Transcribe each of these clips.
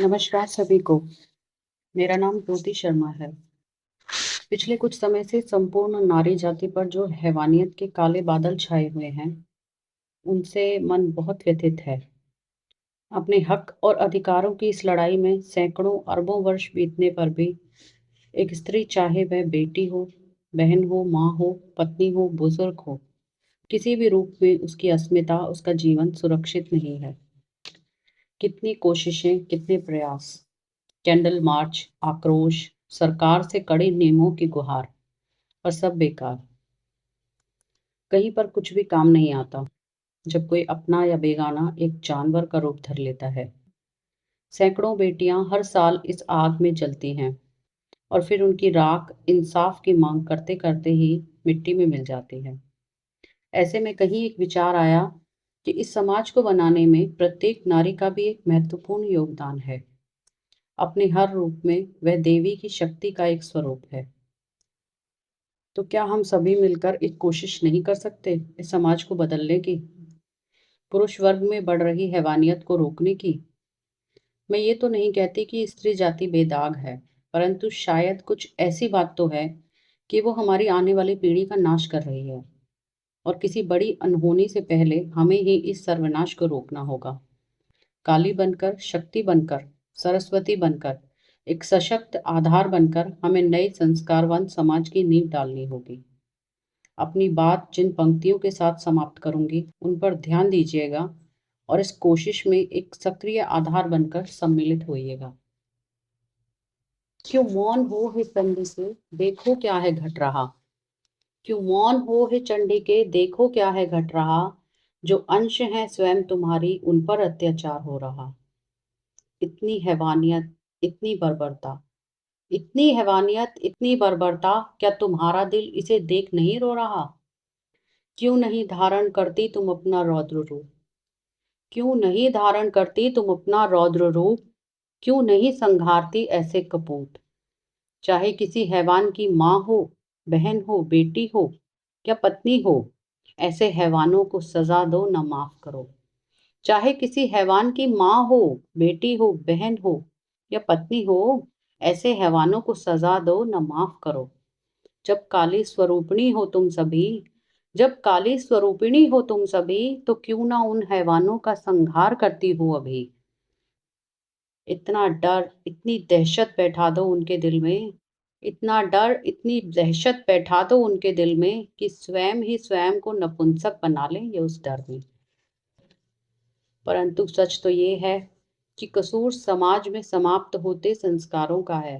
नमस्कार सभी को। मेरा नाम ज्योति शर्मा है। पिछले कुछ समय से संपूर्ण नारी जाति पर जो हैवानियत के काले बादल छाए हुए हैं, उनसे मन बहुत व्यथित है। अपने हक और अधिकारों की इस लड़ाई में सैकड़ों अरबों वर्ष बीतने पर भी एक स्त्री, चाहे वह बेटी हो, बहन हो, माँ हो, पत्नी हो, बुजुर्ग हो, किसी भी रूप में उसकी अस्मिता, उसका जीवन सुरक्षित नहीं है। कितनी कोशिशें, कितने प्रयास, कैंडल मार्च, आक्रोश, सरकार से कड़े नियमों की गुहार, पर सब बेकार। कहीं पर कुछ भी काम नहीं आता जब कोई अपना या बेगाना एक जानवर का रूप धर लेता है। सैकड़ों बेटियां हर साल इस आग में जलती हैं और फिर उनकी राख इंसाफ की मांग करते करते ही मिट्टी में मिल जाती है। ऐसे में कहीं एक विचार आया कि इस समाज को बनाने में प्रत्येक नारी का भी एक महत्वपूर्ण योगदान है। अपने हर रूप में वह देवी की शक्ति का एक स्वरूप है। तो क्या हम सभी मिलकर एक कोशिश नहीं कर सकते इस समाज को बदलने की, पुरुष वर्ग में बढ़ रही हैवानियत को रोकने की? मैं ये तो नहीं कहती कि स्त्री जाति बेदाग है, परंतु शायद कुछ ऐसी बात तो है कि वो हमारी आने वाली पीढ़ी का नाश कर रही है, और किसी बड़ी अनहोनी से पहले हमें ही इस सर्वनाश को रोकना होगा। काली बनकर, शक्ति बनकर, सरस्वती बनकर, एक सशक्त आधार बनकर हमें नए संस्कारवान समाज की नींव डालनी होगी। अपनी बात जिन पंक्तियों के साथ समाप्त करूंगी, उन पर ध्यान दीजिएगा और इस कोशिश में एक सक्रिय आधार बनकर सम्मिलित होइएगा। क्यों मौन हो हे चंडी के, देखो क्या है घट रहा। क्यों मौन हो हे चंडी के, देखो क्या है घट रहा। जो अंश है स्वयं तुम्हारी, उन पर अत्याचार हो रहा। इतनी हैवानियत, इतनी बर्बरता, इतनी हैवानियत, इतनी बर्बरता, क्या तुम्हारा दिल इसे देख नहीं रो रहा? क्यों नहीं धारण करती तुम अपना रौद्र रूप? क्यों नहीं धारण करती तुम अपना रौद्र रूप? क्यों नहीं संघारती ऐसे कपूत? चाहे किसी हैवान की माँ हो, बहन हो, बेटी हो या पत्नी हो, ऐसे हैवानों को सजा दो, न माफ करो। चाहे किसी हैवान की माँ हो, बेटी हो, बहन हो या पत्नी हो, ऐसे हैवानों को सजा दो, न माफ करो। जब काली स्वरूपिणी हो तुम सभी, जब काली स्वरूपिणी हो तुम सभी, तो क्यों ना उन हैवानों का संहार करती हो अभी। इतना डर, इतनी दहशत बैठा दो उनके दिल में, इतना डर, इतनी दहशत बैठा दो उनके दिल में कि स्वयं ही स्वयं को नपुंसक बना लें ये उस डर में। परंतु सच तो ये है कि कसूर समाज में समाप्त होते संस्कारों का है।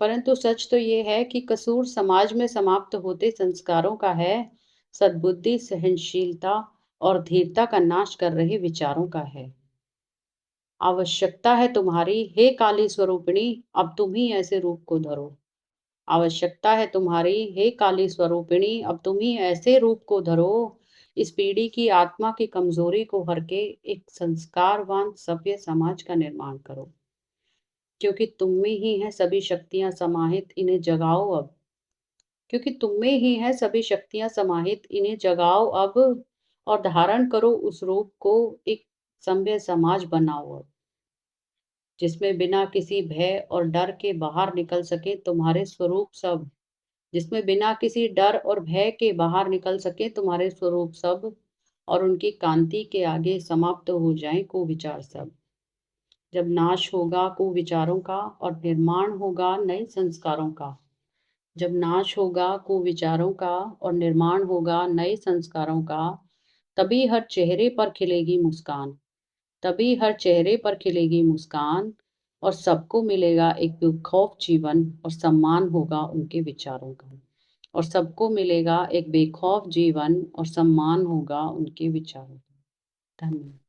परंतु सच तो ये है कि कसूर समाज में समाप्त होते संस्कारों का है, सद्बुद्धि, सहनशीलता और धीरता का नाश कर रहे विचारों का है। आवश्यकता है तुम्हारी, हे काली स्वरूपिणी, अब तुम ही ऐसे रूप को धरो। आवश्यकता है तुम्हारी, हे काली स्वरूपिणी, अब तुम ही ऐसे रूप को धरो। इस पीढ़ी की आत्मा की कमजोरी को हर के एक संस्कारवान सभ्य समाज का निर्माण करो। क्योंकि तुम में ही है सभी शक्तियां समाहित, इन्हें जगाओ अब। क्योंकि तुम में ही है सभी शक्तियां समाहित, इन्हें जगाओ अब, और धारण करो उस रूप को, एक सभ्य समाज बनाओ अब, जिसमें बिना किसी भय और डर के बाहर निकल सके तुम्हारे स्वरूप सब। जिसमें बिना किसी डर और भय के बाहर निकल सके तुम्हारे स्वरूप सब, और उनकी कांति के आगे समाप्त हो जाएं कुविचार सब। जब नाश होगा कुविचारों का और निर्माण होगा नए संस्कारों का, जब नाश होगा कुविचारों का और निर्माण होगा नए संस्कारों का, तभी हर चेहरे पर खिलेगी मुस्कान, तभी हर चेहरे पर खिलेगी मुस्कान, और सबको मिलेगा एक बेखौफ जीवन और सम्मान होगा उनके विचारों का। और सबको मिलेगा एक बेखौफ जीवन और सम्मान होगा उनके विचारों का। धन्यवाद।